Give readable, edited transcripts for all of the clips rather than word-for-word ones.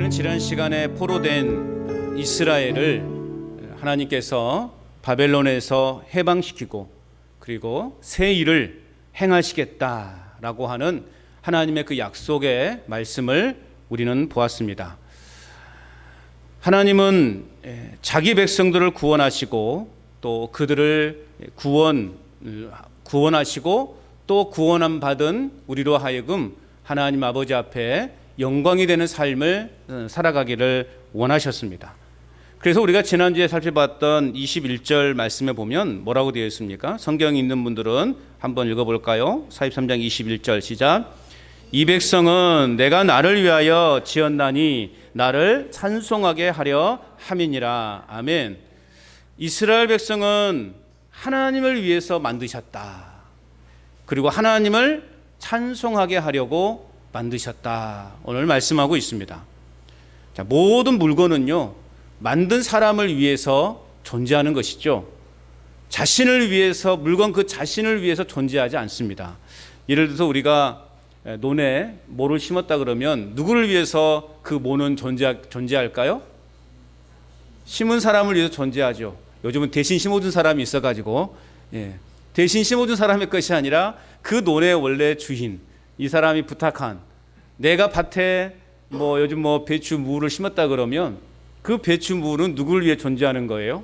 우리는 지난 시간에 포로된 이스라엘을 하나님께서 바벨론에서 해방시키고 그리고 새 일을 행하시겠다라고 하는 하나님의 그 약속의 말씀을 우리는 보았습니다. 하나님은 자기 백성들을 구원하시고 또 그들을 구원하시고 또 구원함 받은 우리로 하여금 하나님 아버지 앞에 영광이 되는 삶을 살아가기를 원하셨습니다. 그래서 우리가 지난주에 살펴봤던 21절 말씀에 보면 뭐라고 되어 있습니까? 성경이 있는 분들은 한번 읽어볼까요? 43장 21절 시작. 이 백성은 내가 나를 위하여 지었나니 나를 찬송하게 하려 함이니라. 아멘. 이스라엘 백성은 하나님을 위해서 만드셨다. 그리고 하나님을 찬송하게 하려고 만드셨다. 오늘 말씀하고 있습니다. 자, 모든 물건은요, 만든 사람을 위해서 존재하는 것이죠. 자신을 위해서, 물건 그 자신을 위해서 존재하지 않습니다. 예를 들어서 우리가 논에 모를 심었다 그러면 누구를 위해서 그 모는 존재할까요? 심은 사람을 위해서 존재하죠. 요즘은 대신 심어준 사람이 있어가지고, 대신 심어준 사람의 것이 아니라 그 논의 원래 주인, 이 사람이 부탁한, 내가 밭에 요즘 배추 무를 심었다 그러면 그 배추 무는 누구를 위해 존재하는 거예요?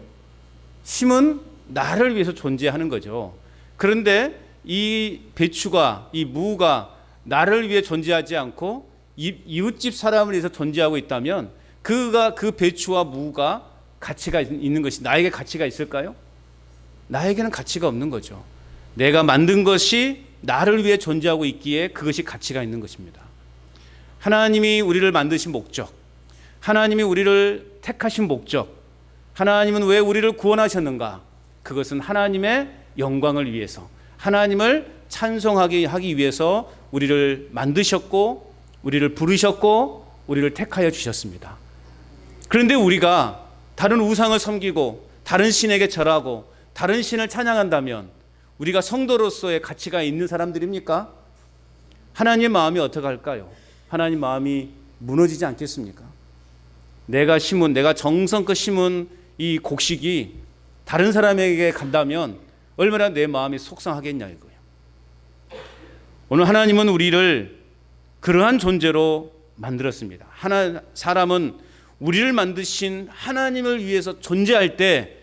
심은 나를 위해서 존재하는 거죠. 그런데 이 배추가, 이 무가 나를 위해 존재하지 않고 이웃집 사람을 위해서 존재하고 있다면 그 배추와 무가 가치가 있는 것이 나에게 가치가 있을까요? 나에게는 가치가 없는 거죠. 내가 만든 것이 나를 위해 존재하고 있기에 그것이 가치가 있는 것입니다. 하나님이 우리를 만드신 목적, 하나님이 우리를 택하신 목적, 하나님은 왜 우리를 구원하셨는가? 그것은 하나님의 영광을 위해서, 하나님을 찬송하게 하기 위해서 우리를 만드셨고 우리를 부르셨고 우리를 택하여 주셨습니다. 그런데 우리가 다른 우상을 섬기고 다른 신에게 절하고 다른 신을 찬양한다면 우리가 성도로서의 가치가 있는 사람들입니까? 하나님의 마음이 어떻게 할까요? 하나님 마음이 무너지지 않겠습니까? 내가 정성껏 심은 이 곡식이 다른 사람에게 간다면 얼마나 내 마음이 속상하겠냐 이거예요. 오늘 하나님은 우리를 그러한 존재로 만들었습니다. 사람은 우리를 만드신 하나님을 위해서 존재할 때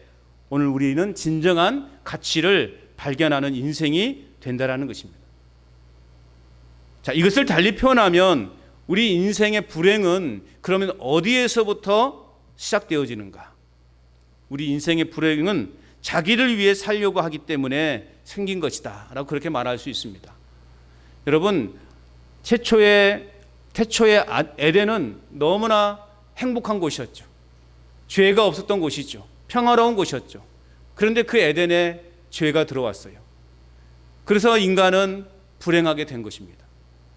오늘 우리는 진정한 가치를 발견하는 인생이 된다라는 것입니다. 자, 이것을 달리 표현하면 우리 인생의 불행은 그러면 어디에서부터 시작되어지는가? 우리 인생의 불행은 자기를 위해 살려고 하기 때문에 생긴 것이다 라고 그렇게 말할 수 있습니다. 여러분, 태초의 에덴은 너무나 행복한 곳이었죠. 죄가 없었던 곳이죠. 평화로운 곳이었죠. 그런데 그 에덴에 죄가 들어왔어요. 그래서 인간은 불행하게 된 것입니다.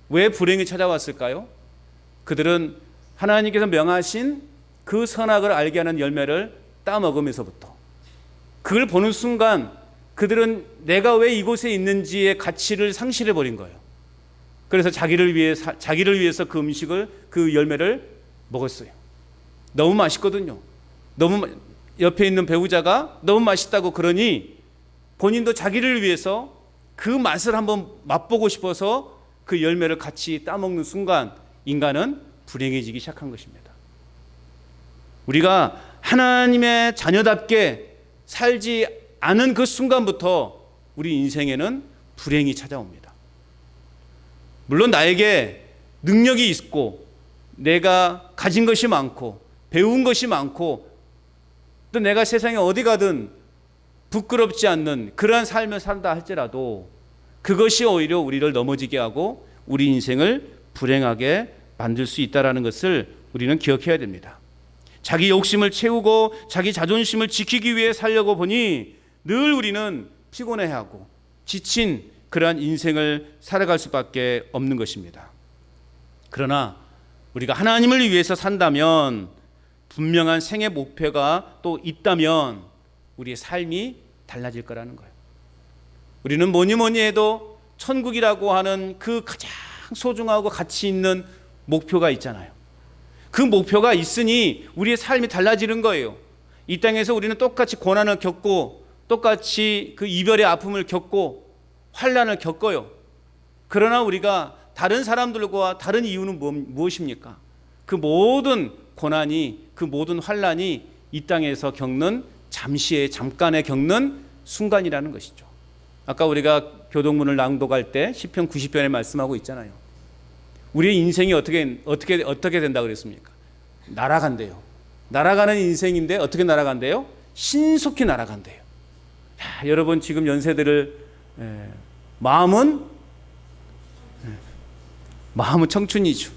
왜 불행이 찾아왔을까요? 그들은 하나님께서 명하신 그 선악을 알게 하는 열매를 따먹으면서부터 그걸 보는 순간 그들은 내가 왜 이곳에 있는지의 가치를 상실해버린 거예요. 그래서 자기를 위해서 그 음식을, 그 열매를 먹었어요. 너무 맛있거든요. 옆에 있는 배우자가 너무 맛있다고 그러니 본인도 자기를 위해서 그 맛을 한번 맛보고 싶어서 그 열매를 같이 따먹는 순간 인간은 불행해지기 시작한 것입니다. 우리가 하나님의 자녀답게 살지 않은 그 순간부터 우리 인생에는 불행이 찾아옵니다. 물론 나에게 능력이 있고 내가 가진 것이 많고 배운 것이 많고 또 내가 세상에 어디 가든 부끄럽지 않는 그러한 삶을 산다 할지라도 그것이 오히려 우리를 넘어지게 하고 우리 인생을 불행하게 만들 수 있다는 것을 우리는 기억해야 됩니다. 자기 욕심을 채우고 자기 자존심을 지키기 위해 살려고 보니 늘 우리는 피곤해하고 지친 그러한 인생을 살아갈 수밖에 없는 것입니다. 그러나 우리가 하나님을 위해서 산다면 분명한 생애 목표가 또 있다면 우리의 삶이 달라질 거라는 거예요. 우리는 뭐니 해도 천국이라고 하는 그 가장 소중하고 가치 있는 목표가 있잖아요. 그 목표가 있으니 우리의 삶이 달라지는 거예요. 이 땅에서 우리는 똑같이 고난을 겪고 똑같이 그 이별의 아픔을 겪고 환난을 겪어요. 그러나 우리가 다른 사람들과 다른 이유는 무엇입니까? 그 모든 고난이, 그 모든 환난이 이 땅에서 겪는 잠깐에 겪는 순간이라는 것이죠. 아까 우리가 교동문을 낭독할 때 시편 90편에 말씀하고 있잖아요. 우리의 인생이 어떻게 된다 그랬습니까? 날아간대요. 날아가는 인생인데 어떻게 날아간대요? 신속히 날아간대요. 야, 여러분 지금 연세들을 마음은 청춘이죠.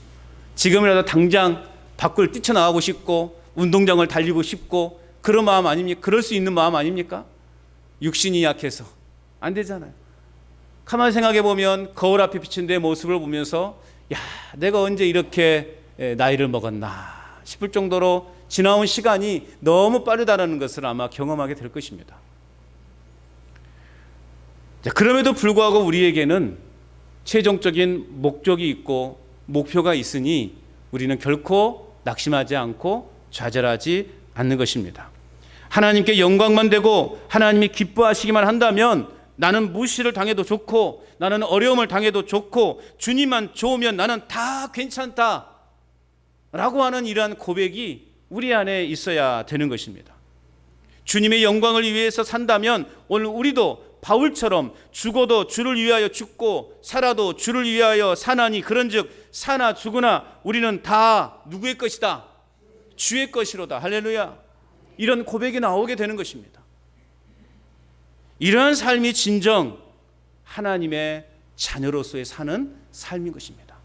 지금이라도 당장 밖을 뛰쳐나가고 싶고 운동장을 달리고 싶고 그런 마음 아닙니까? 그럴 수 있는 마음 아닙니까? 육신이 약해서 안 되잖아요. 가만히 생각해 보면 거울 앞에 비친 내 모습을 보면서 야, 내가 언제 이렇게 나이를 먹었나 싶을 정도로 지나온 시간이 너무 빠르다는 것을 아마 경험하게 될 것입니다. 그럼에도 불구하고 우리에게는 최종적인 목적이 있고 목표가 있으니 우리는 결코 낙심하지 않고 좌절하지 않는 것입니다. 하나님께 영광만 되고 하나님이 기뻐하시기만 한다면 나는 무시를 당해도 좋고 나는 어려움을 당해도 좋고 주님만 좋으면 나는 다 괜찮다 라고 하는 이러한 고백이 우리 안에 있어야 되는 것입니다. 주님의 영광을 위해서 산다면 오늘 우리도 바울처럼 죽어도 주를 위하여 죽고 살아도 주를 위하여 사나니 그런즉 사나 죽으나 우리는 다 누구의 것이다? 주의 것이로다. 할렐루야. 이런 고백이 나오게 되는 것입니다. 이러한 삶이 진정 하나님의 자녀로서의 사는 삶인 것입니다.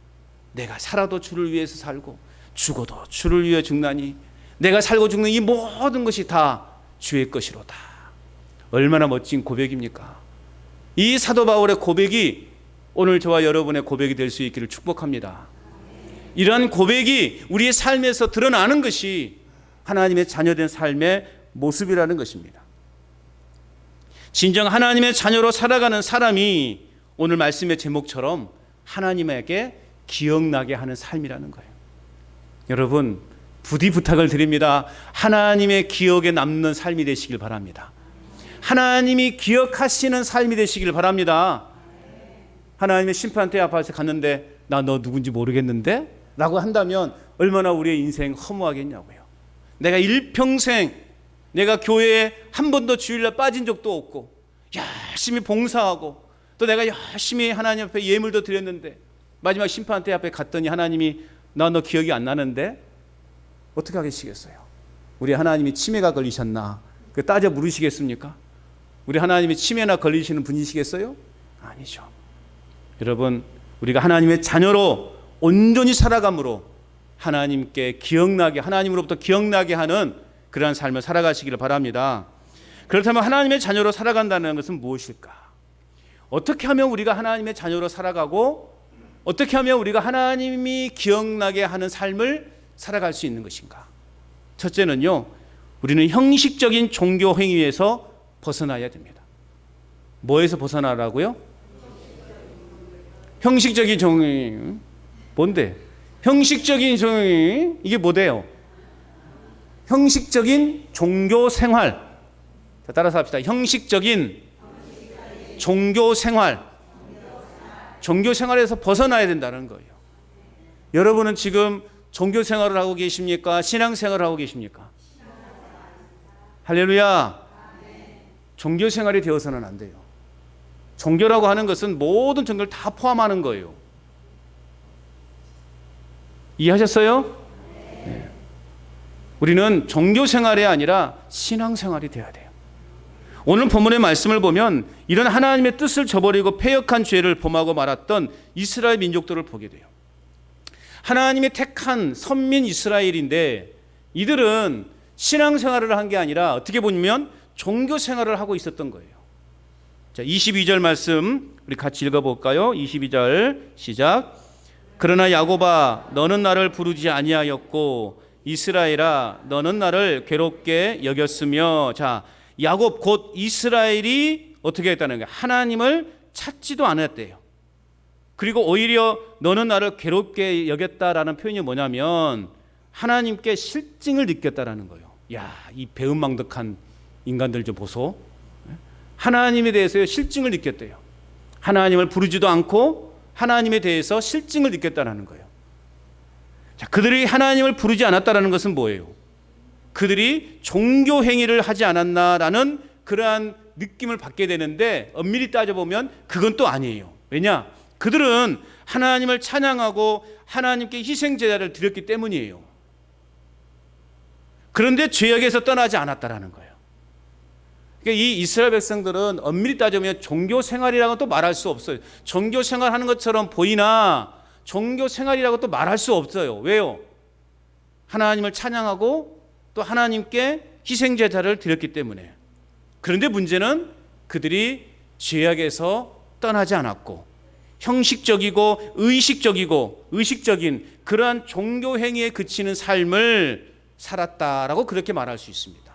내가 살아도 주를 위해서 살고 죽어도 주를 위해 죽나니 내가 살고 죽는 이 모든 것이 다 주의 것이로다. 얼마나 멋진 고백입니까? 이 사도 바울의 고백이 오늘 저와 여러분의 고백이 될 수 있기를 축복합니다. 이러한 고백이 우리의 삶에서 드러나는 것이 하나님의 자녀된 삶의 모습이라는 것입니다. 진정 하나님의 자녀로 살아가는 사람이 오늘 말씀의 제목처럼 하나님에게 기억나게 하는 삶이라는 거예요. 여러분 부디 부탁을 드립니다. 하나님의 기억에 남는 삶이 되시길 바랍니다. 하나님이 기억하시는 삶이 되시길 바랍니다. 하나님의 심판대 앞에 갔는데 나 너 누군지 모르겠는데? 라고 한다면 얼마나 우리의 인생 허무하겠냐고요. 내가 일평생 내가 교회에 한 번도 주일날 빠진 적도 없고 열심히 봉사하고 또 내가 열심히 하나님 앞에 예물도 드렸는데 마지막 심판대 앞에 갔더니 하나님이 나 너 기억이 안 나는데? 어떻게 하시겠어요? 우리 하나님이 치매가 걸리셨나? 그 따져 물으시겠습니까? 우리 하나님이 치매나 걸리시는 분이시겠어요? 아니죠. 여러분 우리가 하나님의 자녀로 온전히 살아감으로 하나님께 기억나게 하나님으로부터 기억나게 하는 그러한 삶을 살아가시기를 바랍니다. 그렇다면 하나님의 자녀로 살아간다는 것은 무엇일까? 어떻게 하면 우리가 하나님의 자녀로 살아가고 어떻게 하면 우리가 하나님이 기억나게 하는 삶을 살아갈 수 있는 것인가? 첫째는요, 우리는 형식적인 종교 행위에서 벗어나야 됩니다. 뭐에서 벗어나라고요? 형식적인 종교 뭔데? 형식적인 종교 이게 뭐대요? 형식적인 종교 생활. 자, 따라서 합시다. 형식적인 종교 생활. 종교 생활에서 벗어나야 된다는 거예요. 여러분은 지금 종교 생활을 하고 계십니까? 신앙 생활을 하고 계십니까? 할렐루야. 종교 생활이 되어서는 안 돼요. 종교라고 하는 것은 모든 종교를 다 포함하는 거예요. 이해하셨어요? 네. 우리는 종교 생활이 아니라 신앙 생활이 되어야 돼요. 오늘 본문의 말씀을 보면 이런 하나님의 뜻을 저버리고 패역한 죄를 범하고 말았던 이스라엘 민족들을 보게 돼요. 하나님이 택한 선민 이스라엘인데 이들은 신앙 생활을 한 게 아니라 어떻게 보면 종교 생활을 하고 있었던 거예요. 자, 22절 말씀 우리 같이 읽어볼까요? 22절 시작. 그러나 야곱아 너는 나를 부르지 아니하였고 이스라엘아 너는 나를 괴롭게 여겼으며. 자, 야곱 곧 이스라엘이 어떻게 했다는 거예요? 하나님을 찾지도 않았대요. 그리고 오히려 너는 나를 괴롭게 여겼다라는 표현이 뭐냐면 하나님께 실증을 느꼈다라는 거예요. 야, 이 배은망덕한 인간들 좀 보소. 하나님에 대해서 실증을 느꼈대요. 하나님을 부르지도 않고 하나님에 대해서 실증을 느꼈다라는 거예요. 자, 그들이 하나님을 부르지 않았다라는 것은 뭐예요? 그들이 종교 행위를 하지 않았나라는 그러한 느낌을 받게 되는데, 엄밀히 따져보면 그건 또 아니에요. 왜냐? 그들은 하나님을 찬양하고 하나님께 희생제사를 드렸기 때문이에요. 그런데 죄악에서 떠나지 않았다라는 거예요. 그러니까 이 이스라엘 백성들은 엄밀히 따지면 종교 생활이라고 또 말할 수 없어요. 종교 생활하는 것처럼 보이나 종교 생활이라고 또 말할 수 없어요. 왜요? 하나님을 찬양하고 또 하나님께 희생제사를 드렸기 때문에. 그런데 문제는 그들이 죄악에서 떠나지 않았고 형식적이고 의식적인 그러한 종교 행위에 그치는 삶을 살았다라고 그렇게 말할 수 있습니다.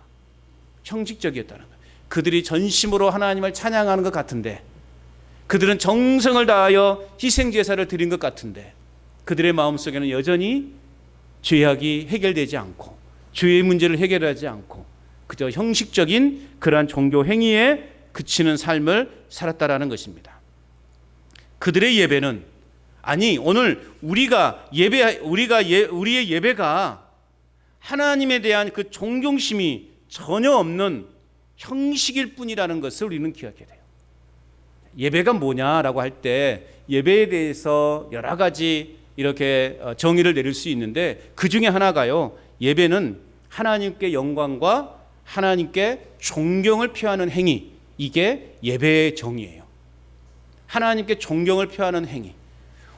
형식적이었다는 거예요. 그들이 전심으로 하나님을 찬양하는 것 같은데, 그들은 정성을 다하여 희생제사를 드린 것 같은데, 그들의 마음속에는 여전히 죄악이 해결되지 않고 죄의 문제를 해결하지 않고 그저 형식적인 그러한 종교 행위에 그치는 삶을 살았다라는 것입니다. 그들의 예배는, 아니 오늘 우리의 예배가 하나님에 대한 그 존경심이 전혀 없는 형식일 뿐이라는 것을 우리는 기억해야 돼요. 예배가 뭐냐라고 할 때 예배에 대해서 여러 가지 이렇게 정의를 내릴 수 있는데, 그 중에 하나가요, 예배는 하나님께 영광과 하나님께 존경을 표하는 행위, 이게 예배의 정의예요. 하나님께 존경을 표하는 행위.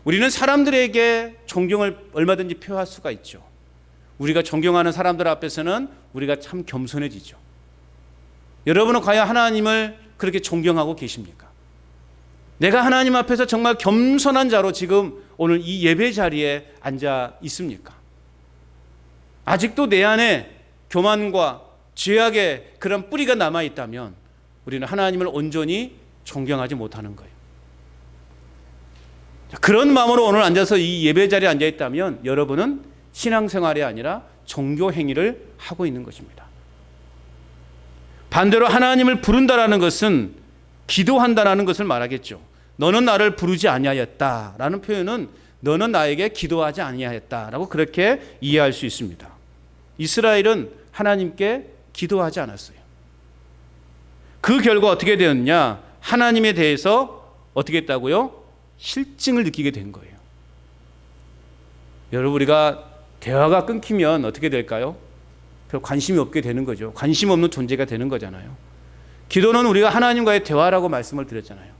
우리는 사람들에게 존경을 얼마든지 표할 수가 있죠. 우리가 존경하는 사람들 앞에서는 우리가 참 겸손해지죠. 여러분은 과연 하나님을 그렇게 존경하고 계십니까? 내가 하나님 앞에서 정말 겸손한 자로 지금 오늘 이 예배 자리에 앉아 있습니까? 아직도 내 안에 교만과 죄악의 그런 뿌리가 남아 있다면 우리는 하나님을 온전히 존경하지 못하는 거예요. 그런 마음으로 오늘 앉아서 이 예배 자리에 앉아 있다면 여러분은 신앙생활이 아니라 종교 행위를 하고 있는 것입니다. 반대로 하나님을 부른다라는 것은 기도한다라는 것을 말하겠죠. 너는 나를 부르지 아니하였다라는 표현은 너는 나에게 기도하지 아니하였다라고 그렇게 이해할 수 있습니다. 이스라엘은 하나님께 기도하지 않았어요. 그 결과 어떻게 되었냐? 하나님에 대해서 어떻게 했다고요? 실증을 느끼게 된 거예요. 여러분, 우리가 대화가 끊기면 어떻게 될까요? 별 관심이 없게 되는 거죠. 관심 없는 존재가 되는 거잖아요. 기도는 우리가 하나님과의 대화라고 말씀을 드렸잖아요.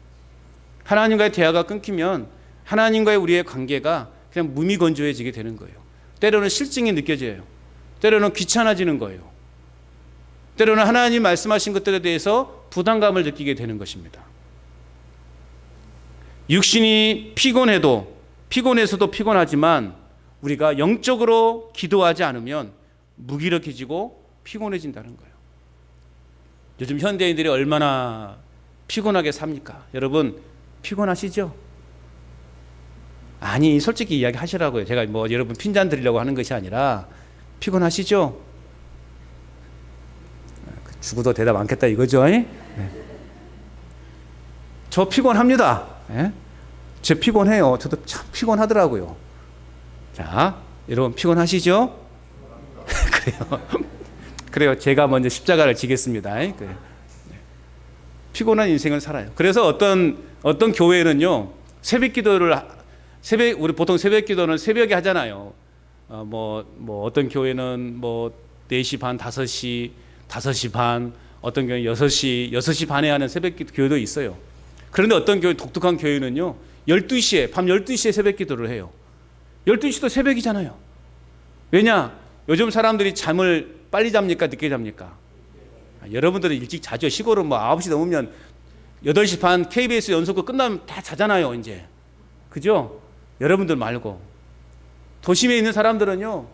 하나님과의 대화가 끊기면 하나님과의 우리의 관계가 그냥 무미건조해지게 되는 거예요. 때로는 실증이 느껴져요. 때로는 귀찮아지는 거예요. 때로는 하나님 말씀하신 것들에 대해서 부담감을 느끼게 되는 것입니다. 육신이 피곤해서도 피곤하지만 우리가 영적으로 기도하지 않으면 무기력해지고 피곤해진다는 거예요. 요즘 현대인들이 얼마나 피곤하게 삽니까? 여러분 피곤하시죠? 아니 솔직히 이야기 하시라고요. 제가 뭐 여러분 핀잔 드리려고 하는 것이 아니라 피곤하시죠? 죽어도 대답 않겠다 이거죠? 네. 저 피곤합니다. 네? 저 피곤해요. 저도 참 피곤하더라고요. 자, 여러분 피곤하시죠? 그래요. 제가 먼저 십자가를 지겠습니다. 그래요. 피곤한 인생을 살아요. 그래서 어떤 교회는요, 우리 보통 새벽 기도는 새벽에 하잖아요. 어떤 교회는 4시 반, 5시 반, 어떤 교회는 6시 반에 하는 새벽 기도 교회도 있어요. 그런데 어떤 교회, 독특한 교회는요, 밤 12시에 새벽 기도를 해요. 12시도 새벽이잖아요. 왜냐? 요즘 사람들이 잠을 빨리 잡니까? 늦게 잡니까? 여러분들은 일찍 자죠. 시골은 9시 넘으면 8시 반 KBS 연속극 끝나면 다 자잖아요, 이제. 그죠? 여러분들 말고. 도심에 있는 사람들은요,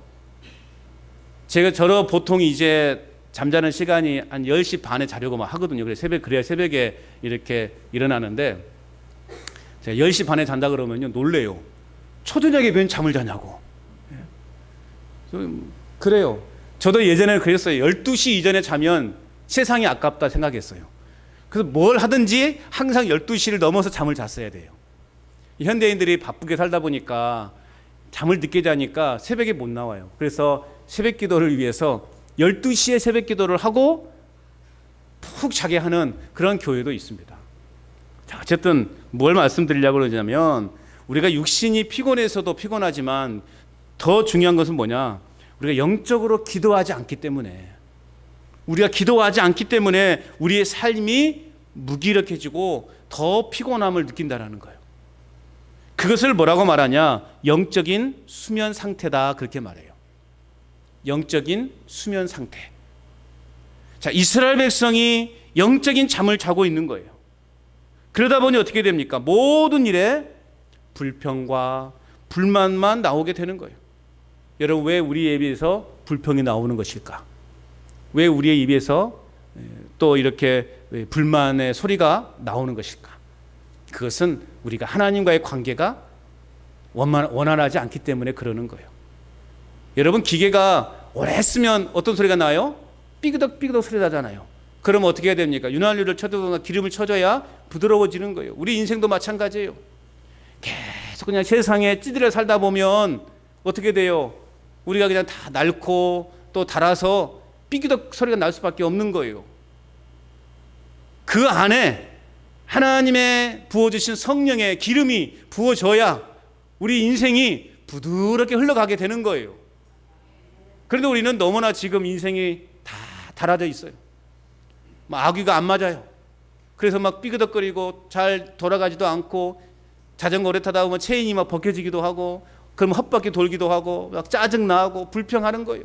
제가 보통 이제 잠자는 시간이 한 10시 반에 자려고 막 하거든요. 그래야 새벽에 이렇게 일어나는데, 제가 10시 반에 잔다 그러면요, 놀래요. 초저녁에 웬 잠을 자냐고. 그래요. 저도 예전에는 그랬어요. 12시 이전에 자면 세상이 아깝다 생각했어요. 그래서 뭘 하든지 항상 12시를 넘어서 잠을 잤어야 돼요. 현대인들이 바쁘게 살다 보니까 잠을 늦게 자니까 새벽에 못 나와요. 그래서 새벽 기도를 위해서 12시에 새벽 기도를 하고 푹 자게 하는 그런 교회도 있습니다. 자, 어쨌든 뭘 말씀드리려고 그러냐면 우리가 육신이 피곤해서도 피곤하지만 더 중요한 것은 뭐냐? 우리가 영적으로 기도하지 않기 때문에, 우리가 기도하지 않기 때문에 우리의 삶이 무기력해지고 더 피곤함을 느낀다라는 거예요. 그것을 뭐라고 말하냐? 영적인 수면 상태다, 그렇게 말해요. 영적인 수면 상태. 자, 이스라엘 백성이 영적인 잠을 자고 있는 거예요. 그러다 보니 어떻게 됩니까? 모든 일에 불평과 불만만 나오게 되는 거예요. 여러분, 왜 우리의 입에서 불평이 나오는 것일까? 왜 우리의 입에서 또 이렇게 불만의 소리가 나오는 것일까? 그것은 우리가 하나님과의 관계가 원활하지 않기 때문에 그러는 거예요. 여러분, 기계가 오래 쓰면 어떤 소리가 나요? 삐그덕 소리 나잖아요. 그럼 어떻게 해야 됩니까? 윤활유를 쳐주거나 기름을 쳐줘야 부드러워지는 거예요. 우리 인생도 마찬가지예요. 계속 그냥 세상에 찌들여 살다 보면 어떻게 돼요? 우리가 그냥 다 낡고 또 닳아서 삐그덕 소리가 날 수밖에 없는 거예요. 그 안에 하나님의 부어주신 성령의 기름이 부어져야 우리 인생이 부드럽게 흘러가게 되는 거예요. 그런데 우리는 너무나 지금 인생이 다 닳아져 있어요. 아귀가 안 맞아요. 그래서 막 삐그덕거리고 잘 돌아가지도 않고, 자전거 오래 타다 보면 체인이 막 벗겨지기도 하고, 그럼 헛바퀴 돌기도 하고, 막 짜증나고 불평하는 거예요.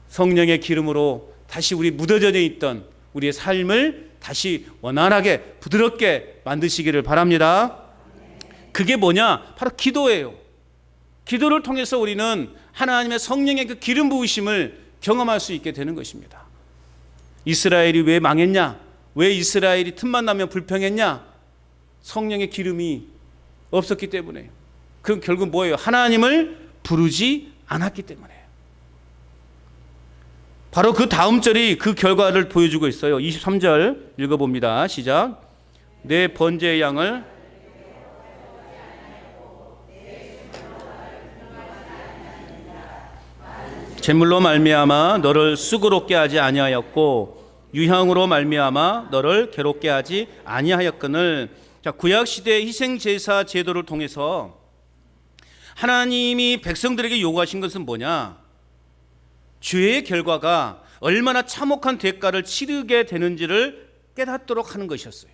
성령의 기름으로 다시 우리 묻어져 있던 우리의 삶을 다시 원활하게 부드럽게 만드시기를 바랍니다. 그게 뭐냐? 바로 기도예요. 기도를 통해서 우리는 하나님의 성령의 그 기름 부으심을 경험할 수 있게 되는 것입니다. 이스라엘이 왜 망했냐? 왜 이스라엘이 틈만 나면 불평했냐? 성령의 기름이 없었기 때문에. 그럼 결국 뭐예요? 하나님을 부르지 않았기 때문에. 바로 그 다음 절이 그 결과를 보여주고 있어요. 23절 읽어봅니다. 시작. 내 번제의 양을 제물로 말미암아 너를 수고롭게 하지 아니하였고 유향으로 말미암아 너를 괴롭게 하지 아니하였거늘. 자, 구약 시대의 희생 제사 제도를 통해서 하나님이 백성들에게 요구하신 것은 뭐냐? 죄의 결과가 얼마나 참혹한 대가를 치르게 되는지를 깨닫도록 하는 것이었어요.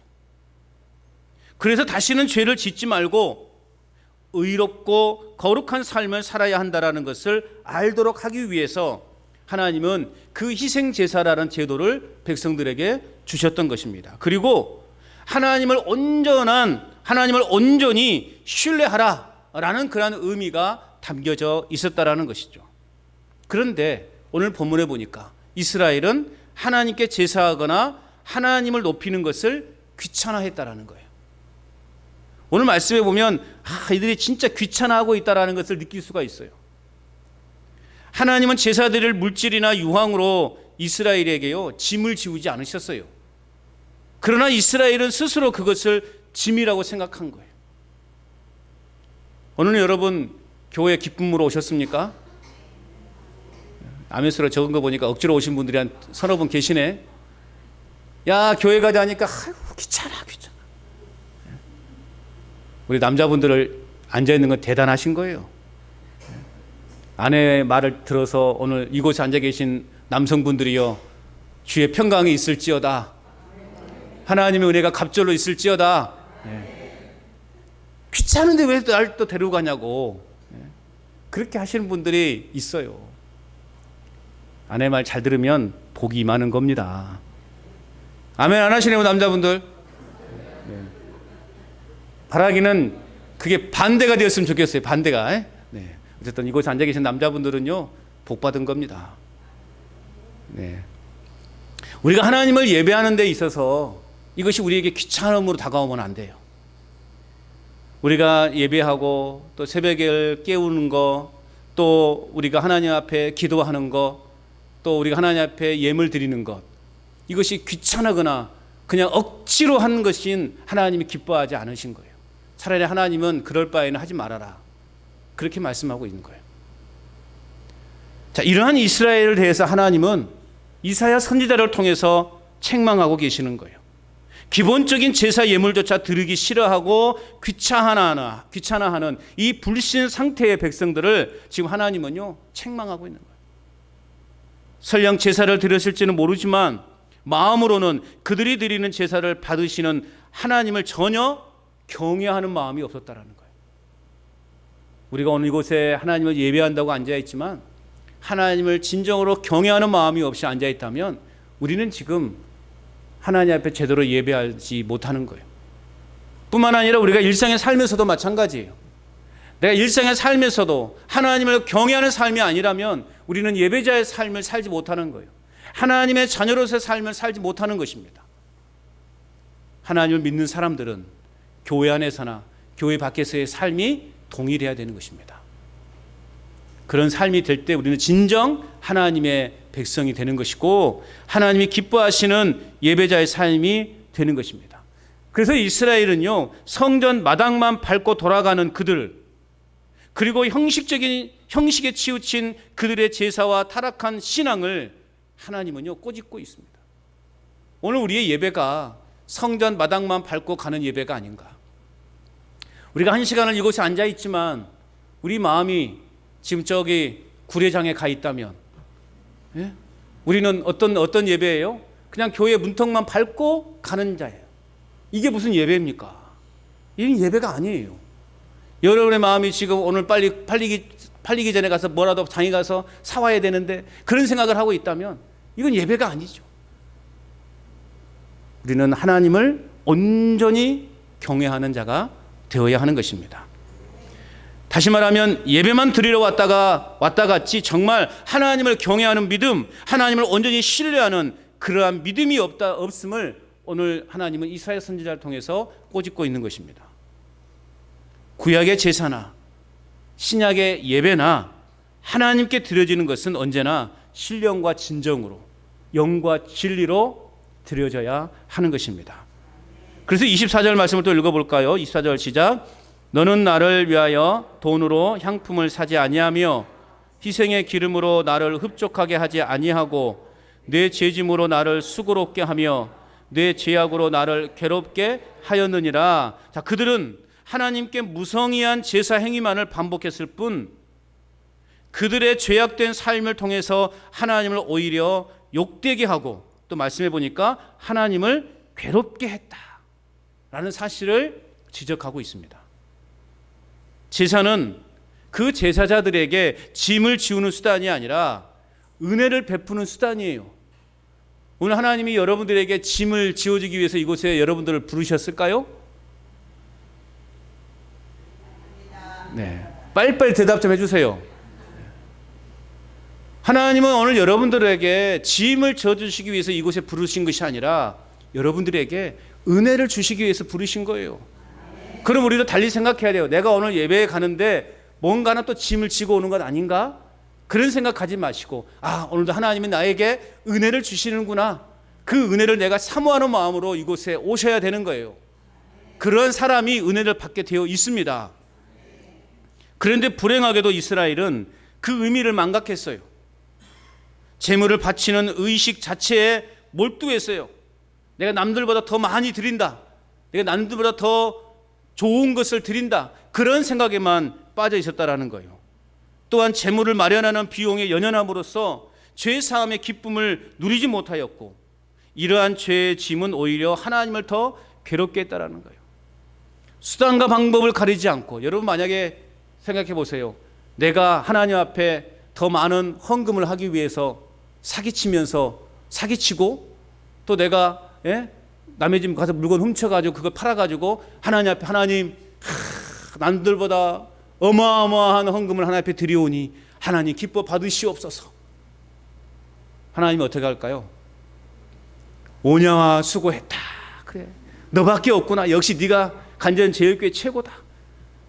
그래서 다시는 죄를 짓지 말고 의롭고 거룩한 삶을 살아야 한다는 것을 알도록 하기 위해서 하나님은 그 희생 제사라는 제도를 백성들에게 주셨던 것입니다. 그리고 하나님을 온전히 신뢰하라라는 그런 의미가 담겨져 있었다라는 것이죠. 그런데 오늘 본문에 보니까 이스라엘은 하나님께 제사하거나 하나님을 높이는 것을 귀찮아했다라는 거예요. 오늘 말씀에 보면 이들이 진짜 귀찮아하고 있다라는 것을 느낄 수가 있어요. 하나님은 제사 드릴 물질이나 유황으로 이스라엘에게요 짐을 지우지 않으셨어요. 그러나 이스라엘은 스스로 그것을 짐이라고 생각한 거예요. 오늘 여러분 교회 기쁨으로 오셨습니까? 아멘수로 적은 거 보니까 억지로 오신 분들이 한 서너 분 계시네. 야, 교회 가자 하니까 아이고 귀찮아. 우리 남자분들을 앉아있는 건 대단하신 거예요. 아내의 말을 들어서 오늘 이곳에 앉아 계신 남성분들이요, 주의 평강이 있을지어다, 하나님의 은혜가 갑절로 있을지어다. 귀찮은데 왜 날 또 데리고 가냐고 그렇게 하시는 분들이 있어요. 아내 말 잘 들으면 복이 임하는 겁니다. 아멘 안 하시네요, 남자분들. 바라기는 그게 반대가 되었으면 좋겠어요. 반대가. 네. 어쨌든 이곳에 앉아 계신 남자분들은요 복 받은 겁니다. 네. 우리가 하나님을 예배하는 데 있어서 이것이 우리에게 귀찮음으로 다가오면 안 돼요. 우리가 예배하고 또 새벽에 깨우는 거, 또 우리가 하나님 앞에 기도하는 것, 또 우리가 하나님 앞에 예물 드리는 것, 이것이 귀찮거나 그냥 억지로 하는 것인 하나님이 기뻐하지 않으신 거예요. 차라리 하나님은 그럴 바에는 하지 말아라, 그렇게 말씀하고 있는 거예요. 자, 이러한 이스라엘에 대해서 하나님은 이사야 선지자를 통해서 책망하고 계시는 거예요. 기본적인 제사 예물조차 드리기 싫어하고 귀찮아하는 이 불신 상태의 백성들을 지금 하나님은요 책망하고 있는 거예요. 설령 제사를 드렸을지는 모르지만 마음으로는 그들이 드리는 제사를 받으시는 하나님을 전혀 경외하는 마음이 없었다라는 거예요. 우리가 오늘 이곳에 하나님을 예배한다고 앉아있지만 하나님을 진정으로 경외하는 마음이 없이 앉아있다면 우리는 지금 하나님 앞에 제대로 예배하지 못하는 거예요. 뿐만 아니라 우리가 일상의 삶에서도 마찬가지예요. 내가 일상의 삶에서도 하나님을 경외하는 삶이 아니라면 우리는 예배자의 삶을 살지 못하는 거예요. 하나님의 자녀로서의 삶을 살지 못하는 것입니다. 하나님을 믿는 사람들은 교회 안에서나 교회 밖에서의 삶이 동일해야 되는 것입니다. 그런 삶이 될 때 우리는 진정 하나님의 백성이 되는 것이고 하나님이 기뻐하시는 예배자의 삶이 되는 것입니다. 그래서 이스라엘은요 성전 마당만 밟고 돌아가는 그들, 그리고 형식에 치우친 그들의 제사와 타락한 신앙을 하나님은요 꼬집고 있습니다. 오늘 우리의 예배가 성전 마당만 밟고 가는 예배가 아닌가. 우리가 한 시간을 이곳에 앉아 있지만 우리 마음이 지금 저기 구례장에 가 있다면, 예? 우리는 어떤 예배예요? 그냥 교회 문턱만 밟고 가는 자예요. 이게 무슨 예배입니까? 이건 예배가 아니에요. 여러분의 마음이 지금 오늘 빨리 팔리기 전에 가서 뭐라도 장에 가서 사와야 되는데 그런 생각을 하고 있다면 이건 예배가 아니죠. 우리는 하나님을 온전히 경외하는 자가 되어야 하는 것입니다. 다시 말하면 예배만 드리러 왔다 갔지 정말 하나님을 경외하는 믿음, 하나님을 온전히 신뢰하는 그러한 믿음이 없음을 오늘 하나님은 이사야 선지자를 통해서 꼬집고 있는 것입니다. 구약의 제사나 신약의 예배나 하나님께 드려지는 것은 언제나 신령과 진정으로 영과 진리로 드려져야 하는 것입니다. 그래서 24절 말씀을 또 읽어볼까요? 24절 시작. 너는 나를 위하여 돈으로 향품을 사지 아니하며 희생의 기름으로 나를 흡족하게 하지 아니하고 내 죄짐으로 나를 수고롭게 하며 내 죄악으로 나를 괴롭게 하였느니라. 자, 그들은 하나님께 무성의한 제사 행위만을 반복했을 뿐 그들의 죄악된 삶을 통해서 하나님을 오히려 욕되게 하고 또 말씀해 보니까 하나님을 괴롭게 했다라는 사실을 지적하고 있습니다. 제사는 그 제사자들에게 짐을 지우는 수단이 아니라 은혜를 베푸는 수단이에요. 오늘 하나님이 여러분들에게 짐을 지워주기 위해서 이곳에 여러분들을 부르셨을까요? 네, 빨리빨리 대답 좀 해주세요. 하나님은 오늘 여러분들에게 짐을 져주시기 위해서 이곳에 부르신 것이 아니라 여러분들에게 은혜를 주시기 위해서 부르신 거예요. 그럼 우리도 달리 생각해야 돼요. 내가 오늘 예배에 가는데 뭔가는 또 짐을 지고 오는 것 아닌가? 그런 생각하지 마시고 오늘도 하나님이 나에게 은혜를 주시는구나. 그 은혜를 내가 사모하는 마음으로 이곳에 오셔야 되는 거예요. 그런 사람이 은혜를 받게 되어 있습니다. 그런데 불행하게도 이스라엘은 그 의미를 망각했어요. 제물을 바치는 의식 자체에 몰두했어요. 내가 남들보다 더 많이 드린다. 내가 남들보다 더 좋은 것을 드린다. 그런 생각에만 빠져 있었다라는 거예요. 또한 제물을 마련하는 비용에 연연함으로써 죄 사함의 기쁨을 누리지 못하였고 이러한 죄의 짐은 오히려 하나님을 더 괴롭게 했다라는 거예요. 수단과 방법을 가리지 않고 여러분 만약에 생각해 보세요. 내가 하나님 앞에 더 많은 헌금을 하기 위해서 사기치고 또 내가 남의 집 가서 물건 훔쳐가지고 그걸 팔아가지고 하나님 앞에 하나님 남들보다 어마어마한 헌금을 하나님 앞에 드리오니 하나님 기뻐 받으시옵소서. 하나님이 어떻게 할까요? 오냐와 수고했다. 그래 너밖에 없구나. 역시 네가 간전 제일교회 최고다.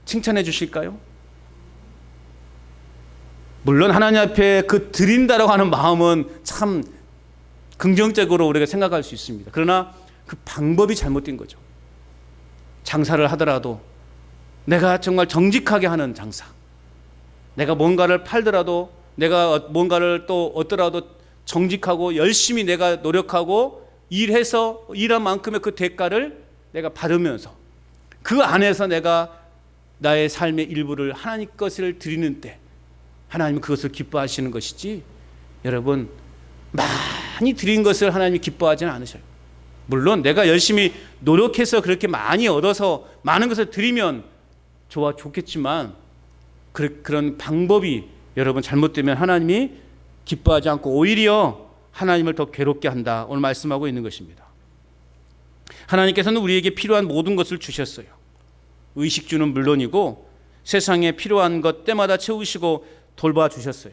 칭찬해 주실까요? 물론 하나님 앞에 그 드린다라고 하는 마음은 참 긍정적으로 우리가 생각할 수 있습니다. 그러나 그 방법이 잘못된 거죠. 장사를 하더라도 내가 정말 정직하게 하는 장사, 내가 뭔가를 팔더라도 내가 뭔가를 또 얻더라도 정직하고 열심히 내가 노력하고 일해서 일한 만큼의 그 대가를 내가 받으면서 그 안에서 내가 나의 삶의 일부를 하나님 것을 드리는 때 하나님은 그것을 기뻐하시는 것이지, 여러분 많이 드린 것을 하나님이 기뻐하지는 않으셔요. 물론 내가 열심히 노력해서 그렇게 많이 얻어서 많은 것을 드리면 좋겠지만 그런 방법이 여러분 잘못되면 하나님이 기뻐하지 않고 오히려 하나님을 더 괴롭게 한다, 오늘 말씀하고 있는 것입니다. 하나님께서는 우리에게 필요한 모든 것을 주셨어요. 의식주는 물론이고 세상에 필요한 것 때마다 채우시고 돌봐주셨어요.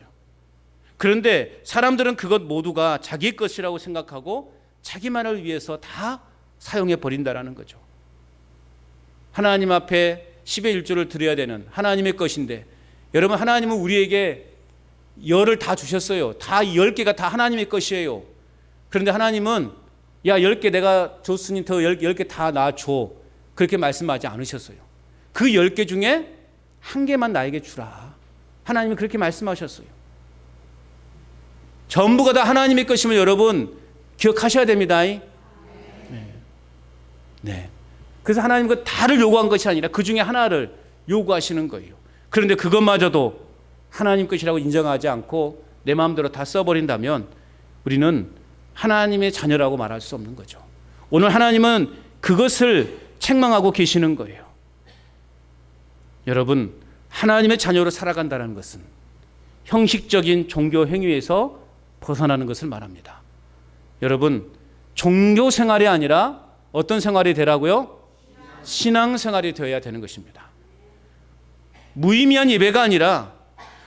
그런데 사람들은 그것 모두가 자기 것이라고 생각하고 자기만을 위해서 다 사용해 버린다라는 거죠. 하나님 앞에 10의 1조를 드려야 되는 하나님의 것인데, 여러분 하나님은 우리에게 열을 다 주셨어요. 다 10개가 다 하나님의 것이에요. 그런데 하나님은 야 10개 내가 줬으니 더 10개 다 나 줘, 그렇게 말씀하지 않으셨어요. 그 10개 중에 한 개만 나에게 주라, 하나님이 그렇게 말씀하셨어요. 전부가 다 하나님의 것임을 여러분 기억하셔야 됩니다. 네. 그래서 하나님 그 다를 요구한 것이 아니라 그 중에 하나를 요구하시는 거예요. 그런데 그것마저도 하나님 것이라고 인정하지 않고 내 마음대로 다 써버린다면 우리는 하나님의 자녀라고 말할 수 없는 거죠. 오늘 하나님은 그것을 책망하고 계시는 거예요. 여러분, 하나님의 자녀로 살아간다는 것은 형식적인 종교 행위에서 벗어나는 것을 말합니다. 여러분, 종교 생활이 아니라 어떤 생활이 되라고요? 신앙 생활이 되어야 되는 것입니다. 무의미한 예배가 아니라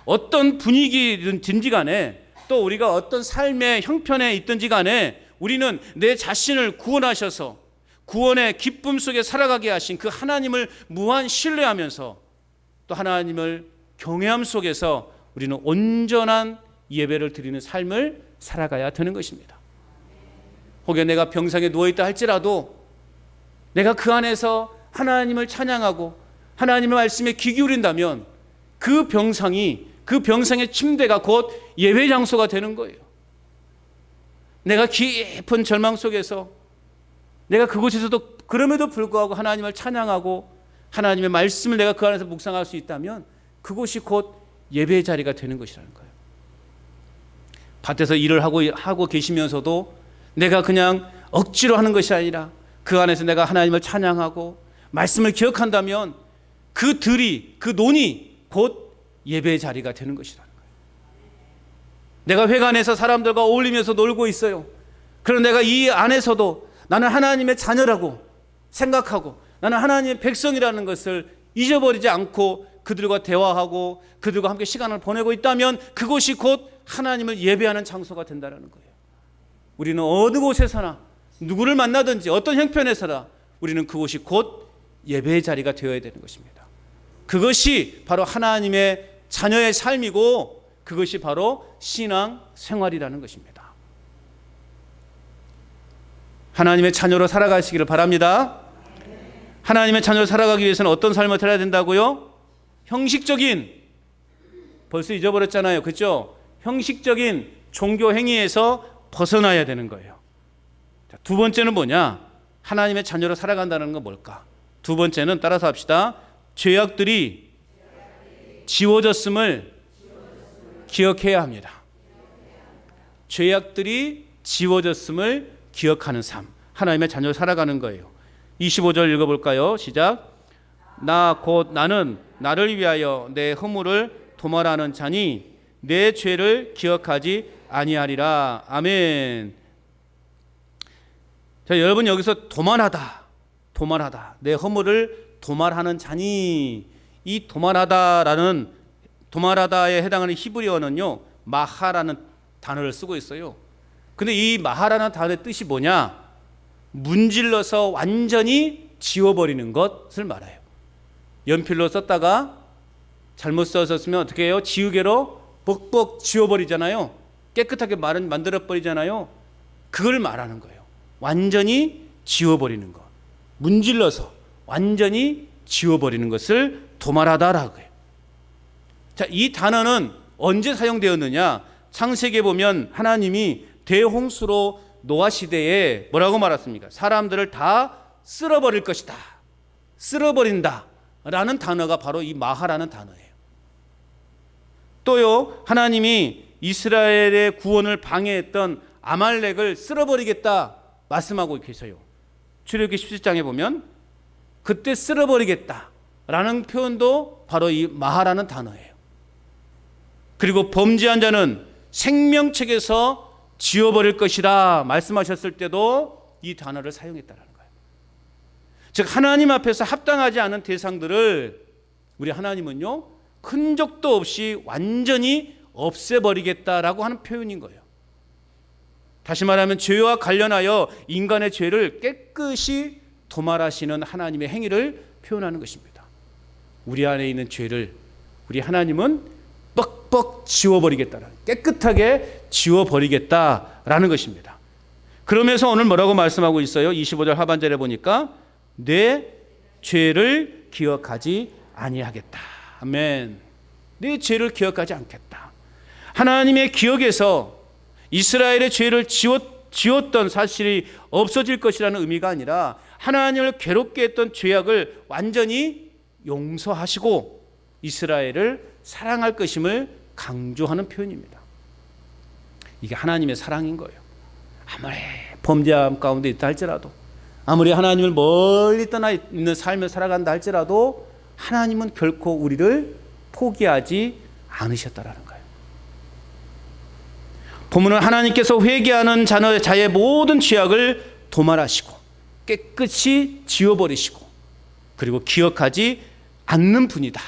어떤 분위기든지 간에 또 우리가 어떤 삶의 형편에 있든지 간에 우리는 내 자신을 구원하셔서 구원의 기쁨 속에 살아가게 하신 그 하나님을 무한 신뢰하면서 또 하나님을 경외함 속에서 우리는 온전한 예배를 드리는 삶을 살아가야 되는 것입니다. 혹여 내가 병상에 누워있다 할지라도 내가 그 안에서 하나님을 찬양하고 하나님의 말씀에 귀 기울인다면 그 병상의 침대가 곧 예배 장소가 되는 거예요. 내가 깊은 절망 속에서 내가 그곳에서도 그럼에도 불구하고 하나님을 찬양하고 하나님의 말씀을 내가 그 안에서 묵상할 수 있다면 그곳이 곧 예배의 자리가 되는 것이라는 거예요. 밭에서 일을 하고 계시면서도 내가 그냥 억지로 하는 것이 아니라 그 안에서 내가 하나님을 찬양하고 말씀을 기억한다면 그 논이 곧 예배의 자리가 되는 것이라는 거예요. 내가 회관에서 사람들과 어울리면서 놀고 있어요. 그럼 내가 이 안에서도 나는 하나님의 자녀라고 생각하고 나는 하나님의 백성이라는 것을 잊어버리지 않고 그들과 대화하고 그들과 함께 시간을 보내고 있다면 그곳이 곧 하나님을 예배하는 장소가 된다는 거예요. 우리는 어느 곳에서나 누구를 만나든지 어떤 형편에서나 우리는 그곳이 곧 예배의 자리가 되어야 되는 것입니다. 그것이 바로 하나님의 자녀의 삶이고 그것이 바로 신앙 생활이라는 것입니다. 하나님의 자녀로 살아가시기를 바랍니다. 하나님의 자녀로 살아가기 위해서는 어떤 삶을 살아야 된다고요? 형식적인, 벌써 잊어버렸잖아요. 그렇죠? 형식적인 종교 행위에서 벗어나야 되는 거예요. 자, 두 번째는 뭐냐? 하나님의 자녀로 살아간다는 건 뭘까? 두 번째는 따라서 합시다. 죄악들이 지워졌음을 기억해야 합니다. 죄악들이 지워졌음을 기억하는 삶, 하나님의 자녀로 살아가는 거예요. 25절 읽어볼까요? 시작. 나 곧 나는 나를 위하여 내 허물을 도말하는 자니 내 죄를 기억하지 아니하리라. 아멘. 자, 여러분 여기서 도말하다 내 허물을 도말하는 자니, 이 도말하다에 해당하는 히브리어는요 마하라는 단어를 쓰고 있어요. 근데 이 마하라는 단어의 뜻이 뭐냐? 문질러서 완전히 지워버리는 것을 말해요. 연필로 썼다가 잘못 써서 쓰면 어떻게 해요? 지우개로 뻑뻑 지워버리잖아요. 깨끗하게 만들어버리잖아요. 그걸 말하는 거예요. 완전히 지워버리는 것. 문질러서 완전히 지워버리는 것을 도말하다라고 해요. 자, 이 단어는 언제 사용되었느냐? 창세기에 보면 하나님이 대홍수로 노아 시대에 뭐라고 말했습니까? 사람들을 다 쓸어버릴 것이다. 쓸어버린다 라는 단어가 바로 이 마하라는 단어예요. 또요, 하나님이 이스라엘의 구원을 방해했던 아말렉을 쓸어버리겠다 말씀하고 계세요. 출애굽기 17장에 보면 그때 쓸어버리겠다 라는 표현도 바로 이 마하라는 단어예요. 그리고 범죄한 자는 생명책에서 지워버릴 것이라 말씀하셨을 때도 이 단어를 사용했다는 거예요. 즉 하나님 앞에서 합당하지 않은 대상들을 우리 하나님은요, 흔적도 없이 완전히 없애버리겠다라고 하는 표현인 거예요. 다시 말하면 죄와 관련하여 인간의 죄를 깨끗이 도말하시는 하나님의 행위를 표현하는 것입니다. 우리 안에 있는 죄를 우리 하나님은 뻑뻑 지워버리겠다라는, 깨끗하게 지워버리겠다라는 것입니다. 그러면서 오늘 뭐라고 말씀하고 있어요? 25절 하반절에 보니까 내 죄를 기억하지 아니하겠다. 아멘. 내 죄를 기억하지 않겠다. 하나님의 기억에서 이스라엘의 죄를 지웠던 사실이 없어질 것이라는 의미가 아니라 하나님을 괴롭게 했던 죄악을 완전히 용서하시고 이스라엘을 사랑할 것임을 강조하는 표현입니다. 이게 하나님의 사랑인 거예요. 아무리 범죄함 가운데 있다 할지라도, 아무리 하나님을 멀리 떠나 있는 삶을 살아간다 할지라도 하나님은 결코 우리를 포기하지 않으셨다라는 거예요. 본문은 하나님께서 회개하는 자의 모든 죄악을 도말하시고 깨끗이 지워버리시고 그리고 기억하지 않는 분이다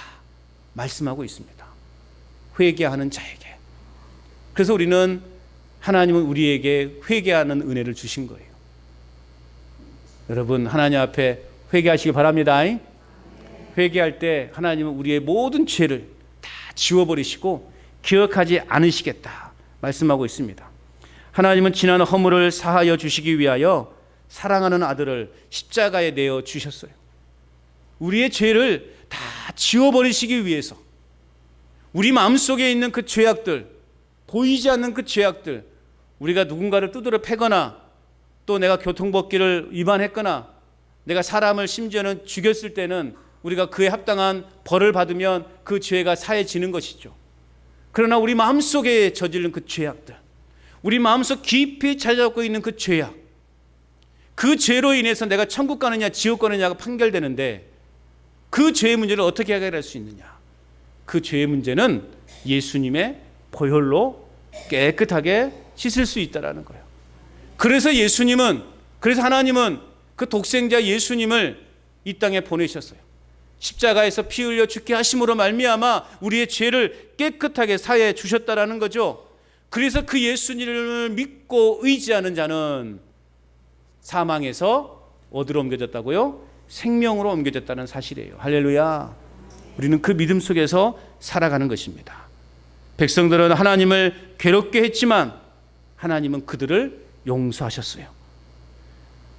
말씀하고 있습니다. 회개하는 자에게. 그래서 우리는, 하나님은 우리에게 회개하는 은혜를 주신 거예요. 여러분, 하나님 앞에 회개하시기 바랍니다. 회개할 때 하나님은 우리의 모든 죄를 다 지워버리시고 기억하지 않으시겠다 말씀하고 있습니다. 하나님은 지난 허물을 사하여 주시기 위하여 사랑하는 아들을 십자가에 내어 주셨어요. 우리의 죄를 다 지워버리시기 위해서, 우리 마음속에 있는 그 죄악들, 보이지 않는 그 죄악들, 우리가 누군가를 두드려 패거나 또 내가 교통법규를 위반했거나 내가 사람을 심지어는 죽였을 때는 우리가 그에 합당한 벌을 받으면 그 죄가 사해지는 것이죠. 그러나 우리 마음속에 저지른 그 죄악들, 우리 마음속 깊이 자리 잡고 있는 그 죄악, 그 죄로 인해서 내가 천국 가느냐 지옥 가느냐가 판결되는데 그 죄의 문제를 어떻게 해결할 수 있느냐? 그 죄의 문제는 예수님의 보혈로 깨끗하게 씻을 수 있다라는 거예요. 그래서 하나님은 그 독생자 예수님을 이 땅에 보내셨어요. 십자가에서 피 흘려 죽게 하심으로 말미암아 우리의 죄를 깨끗하게 사해 주셨다라는 거죠. 그래서 그 예수님을 믿고 의지하는 자는 사망에서 어디로 옮겨졌다고요? 생명으로 옮겨졌다는 사실이에요. 할렐루야. 우리는 그 믿음 속에서 살아가는 것입니다. 백성들은 하나님을 괴롭게 했지만 하나님은 그들을 용서하셨어요.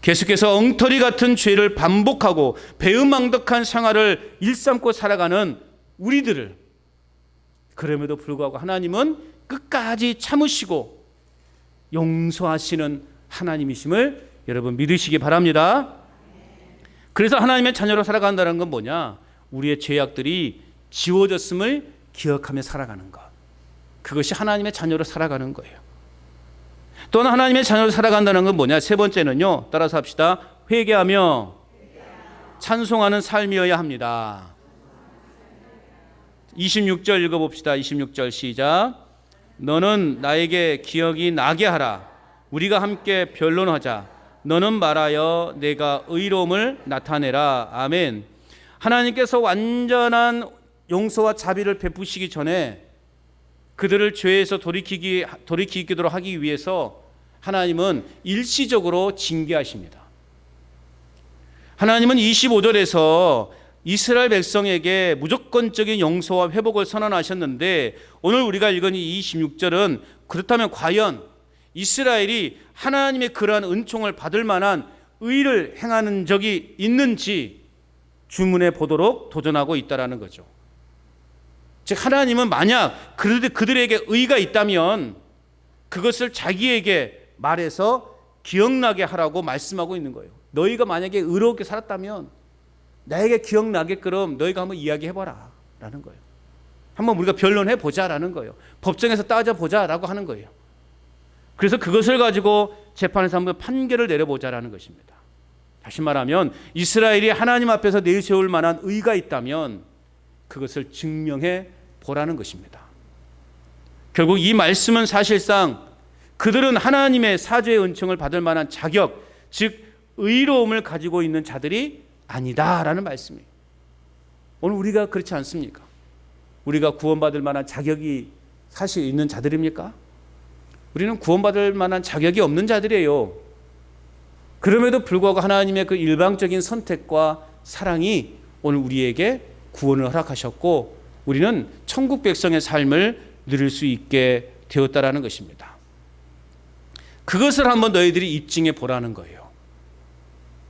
계속해서 엉터리 같은 죄를 반복하고 배은망덕한 생활을 일삼고 살아가는 우리들을, 그럼에도 불구하고 하나님은 끝까지 참으시고 용서하시는 하나님이심을 여러분 믿으시기 바랍니다. 그래서 하나님의 자녀로 살아간다는 건 뭐냐? 우리의 죄악들이 지워졌음을 기억하며 살아가는 것. 그것이 하나님의 자녀로 살아가는 거예요. 또는 하나님의 자녀로 살아간다는 건 뭐냐? 세 번째는요, 따라서 합시다. 회개하며 찬송하는 삶이어야 합니다. 26절 읽어봅시다. 26절 시작. 너는 나에게 기억이 나게 하라. 우리가 함께 변론하자. 너는 말하여 내가 의로움을 나타내라. 아멘. 하나님께서 완전한 용서와 자비를 베푸시기 전에 그들을 죄에서 돌이키도록 하기 위해서 하나님은 일시적으로 징계하십니다. 하나님은 25절에서 이스라엘 백성에게 무조건적인 용서와 회복을 선언하셨는데 오늘 우리가 읽은 이 26절은 그렇다면 과연 이스라엘이 하나님의 그러한 은총을 받을 만한 의를 행하는 적이 있는지 주문해 보도록 도전하고 있다라는 거죠. 즉 하나님은 만약 그들에게 의가 있다면 그것을 자기에게 말해서 기억나게 하라고 말씀하고 있는 거예요. 너희가 만약에 의롭게 살았다면 나에게 기억나게끔 너희가 한번 이야기해봐라 라는 거예요. 한번 우리가 변론해보자라는 거예요. 법정에서 따져보자라고 하는 거예요. 그래서 그것을 가지고 재판에서 한번 판결을 내려보자라는 것입니다. 다시 말하면 이스라엘이 하나님 앞에서 내세울 만한 의가 있다면 그것을 증명해 보라는 것입니다. 결국 이 말씀은 사실상 그들은 하나님의 사죄의 은총을 받을 만한 자격, 즉 의로움을 가지고 있는 자들이 아니다라는 말씀이에요. 오늘 우리가 그렇지 않습니까? 우리가 구원받을 만한 자격이 사실 있는 자들입니까? 우리는 구원받을 만한 자격이 없는 자들이에요. 그럼에도 불구하고 하나님의 그 일방적인 선택과 사랑이 오늘 우리에게 구원을 허락하셨고 우리는 천국 백성의 삶을 누릴 수 있게 되었다라는 것입니다. 그것을 한번 너희들이 입증해 보라는 거예요.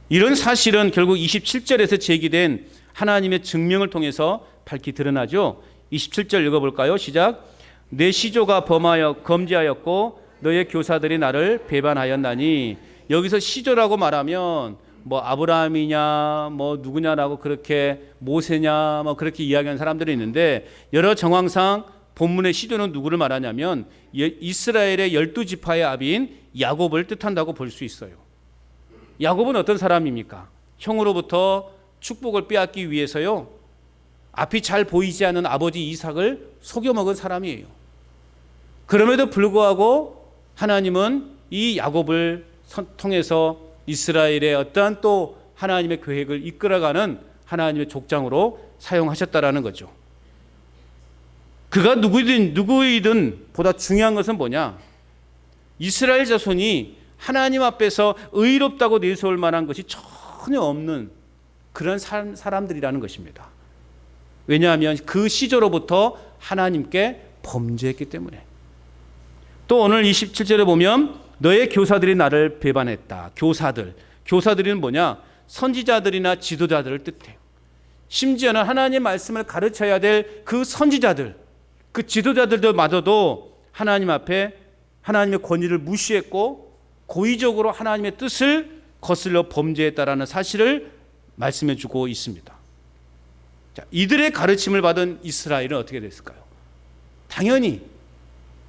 이런 사실은 결국 27절에서 제기된 하나님의 증명을 통해서 밝히 드러나죠. 27절 읽어볼까요? 시작. 내 시조가 범하여 검지하였고 너의 교사들이 나를 배반하였나니. 여기서 시조라고 말하면 뭐 아브라함이냐 뭐 누구냐라고 그렇게 모세냐 뭐 그렇게 이야기하는 사람들이 있는데 여러 정황상 본문의 시조는 누구를 말하냐면 이스라엘의 12지파의 아비인 야곱을 뜻한다고 볼 수 있어요. 야곱은 어떤 사람입니까? 형으로부터 축복을 빼앗기 위해서요 앞이 잘 보이지 않는 아버지 이삭을 속여먹은 사람이에요. 그럼에도 불구하고 하나님은 이 야곱을 통해서 이스라엘의 어떠한 또 하나님의 계획을 이끌어가는 하나님의 족장으로 사용하셨다라는 거죠. 그가 누구이든 보다 중요한 것은 뭐냐? 이스라엘 자손이 하나님 앞에서 의롭다고 내세울 만한 것이 전혀 없는 그런 사람들이라는 것입니다. 왜냐하면 그 시조로부터 하나님께 범죄했기 때문에. 또 오늘 27절에 보면 너의 교사들이 나를 배반했다. 교사들은 뭐냐? 선지자들이나 지도자들을 뜻해요. 심지어는 하나님의 말씀을 가르쳐야 될 그 선지자들, 그 지도자들마저도 하나님 앞에 하나님의 권위를 무시했고 고의적으로 하나님의 뜻을 거슬러 범죄했다라는 사실을 말씀해 주고 있습니다. 자, 이들의 가르침을 받은 이스라엘은 어떻게 됐을까요? 당연히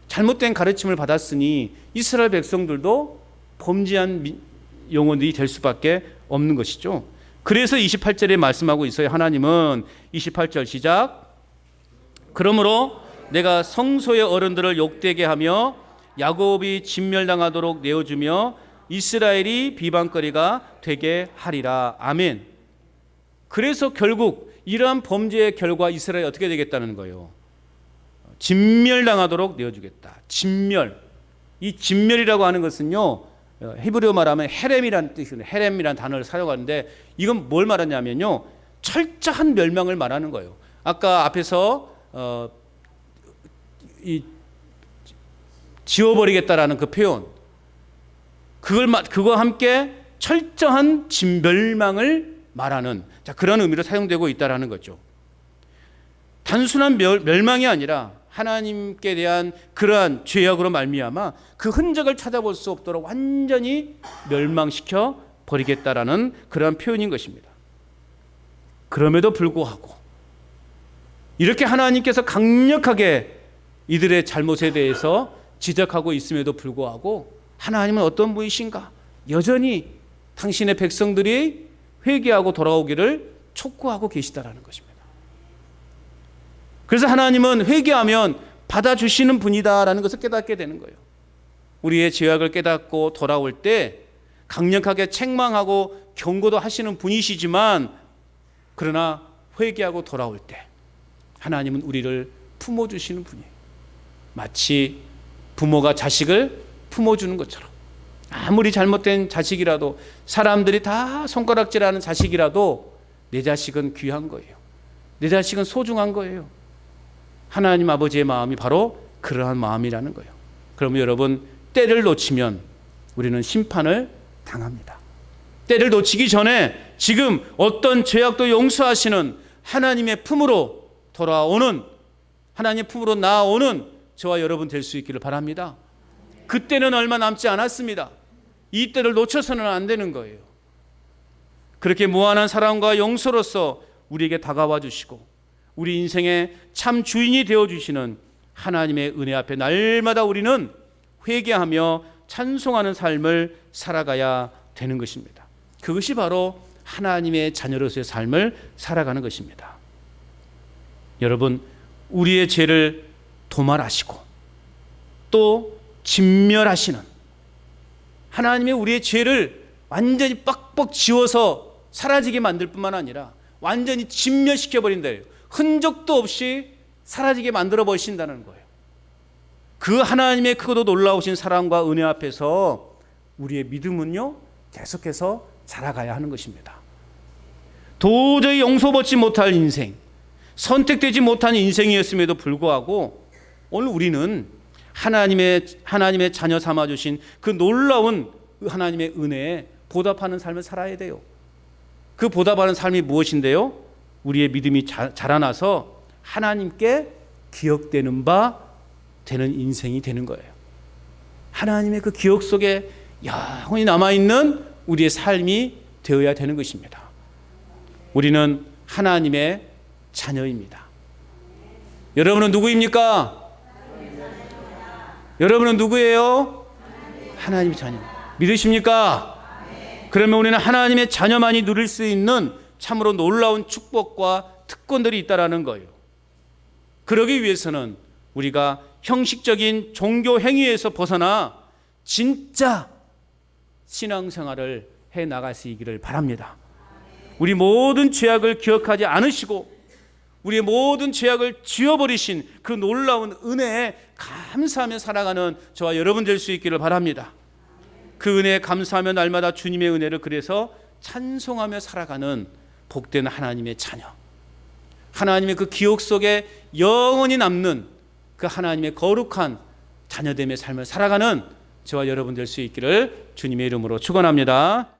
잘못된 가르침을 받았으니 이스라엘 백성들도 범죄한 영혼들이 될 수밖에 없는 것이죠. 그래서 28절에 말씀하고 있어요. 하나님은 28절 시작. 그러므로 내가 성소의 어른들을 욕되게 하며 야곱이 진멸당하도록 내어주며 이스라엘이 비방거리가 되게 하리라. 아멘. 그래서 결국 이러한 범죄의 결과 이스라엘이 어떻게 되겠다는 거예요? 진멸당하도록 내어주겠다. 진멸. 이 진멸이라고 하는 것은요 히브리어 말하면 헤렘이라는 뜻이거든요. 헤렘이라는 단어를 사용하는데 이건 뭘 말하냐면요 철저한 멸망을 말하는 거예요. 아까 앞에서 지워버리겠다라는 그 표현, 그거와 함께 철저한 진멸망을 말하는 그런 의미로 사용되고 있다라는 거죠. 단순한 멸망이 아니라 하나님께 대한 그러한 죄악으로 말미암아 그 흔적을 찾아볼 수 없도록 완전히 멸망시켜 버리겠다라는 그러한 표현인 것입니다. 그럼에도 불구하고 이렇게 하나님께서 강력하게 이들의 잘못에 대해서 지적하고 있음에도 불구하고 하나님은 어떤 분이신가? 여전히 당신의 백성들이 회개하고 돌아오기를 촉구하고 계시다라는 것입니다. 그래서 하나님은 회개하면 받아주시는 분이다라는 것을 깨닫게 되는 거예요. 우리의 죄악을 깨닫고 돌아올 때 강력하게 책망하고 경고도 하시는 분이시지만 그러나 회개하고 돌아올 때 하나님은 우리를 품어주시는 분이에요. 마치 부모가 자식을 품어주는 것처럼 아무리 잘못된 자식이라도 사람들이 다 손가락질하는 자식이라도 내 자식은 귀한 거예요. 내 자식은 소중한 거예요. 하나님 아버지의 마음이 바로 그러한 마음이라는 거예요. 그러면 여러분, 때를 놓치면 우리는 심판을 당합니다. 때를 놓치기 전에 지금 어떤 죄악도 용서하시는 하나님의 품으로 돌아오는, 하나님의 품으로 나아오는 저와 여러분 될 수 있기를 바랍니다. 그때는 얼마 남지 않았습니다. 이 때를 놓쳐서는 안 되는 거예요. 그렇게 무한한 사랑과 용서로서 우리에게 다가와 주시고 우리 인생의 참 주인이 되어주시는 하나님의 은혜 앞에 날마다 우리는 회개하며 찬송하는 삶을 살아가야 되는 것입니다. 그것이 바로 하나님의 자녀로서의 삶을 살아가는 것입니다. 여러분, 우리의 죄를 도말하시고 또 진멸하시는 하나님의 우리의 죄를 완전히 빡빡 지워서 사라지게 만들 뿐만 아니라 완전히 진멸시켜버린다. 흔적도 없이 사라지게 만들어 버리신다는 거예요. 그 하나님의 크고도 놀라우신 사랑과 은혜 앞에서 우리의 믿음은요, 계속해서 자라가야 하는 것입니다. 도저히 용서받지 못할 인생, 선택되지 못한 인생이었음에도 불구하고 오늘 우리는 하나님의 자녀 삼아주신 그 놀라운 하나님의 은혜에 보답하는 삶을 살아야 돼요. 그 보답하는 삶이 무엇인데요? 우리의 믿음이 자라나서 하나님께 기억되는 바 되는 인생이 되는 거예요. 하나님의 그 기억 속에 영원히 남아있는 우리의 삶이 되어야 되는 것입니다. 우리는 하나님의 자녀입니다. 여러분은 누구입니까? 여러분은 누구예요? 하나님의 자녀. 믿으십니까? 그러면 우리는 하나님의 자녀만이 누릴 수 있는 참으로 놀라운 축복과 특권들이 있다라는 거예요. 그러기 위해서는 우리가 형식적인 종교 행위에서 벗어나 진짜 신앙생활을 해 나갈 수 있기를 바랍니다. 우리 모든 죄악을 기억하지 않으시고 우리의 모든 죄악을 지워버리신 그 놀라운 은혜에 감사하며 살아가는 저와 여러분 될 수 있기를 바랍니다. 그 은혜에 감사하며 날마다 주님의 은혜를 그래서 찬송하며 살아가는 복된 하나님의 자녀, 하나님의 그 기억 속에 영원히 남는 그 하나님의 거룩한 자녀됨의 삶을 살아가는 저와 여러분 될 수 있기를 주님의 이름으로 축원합니다.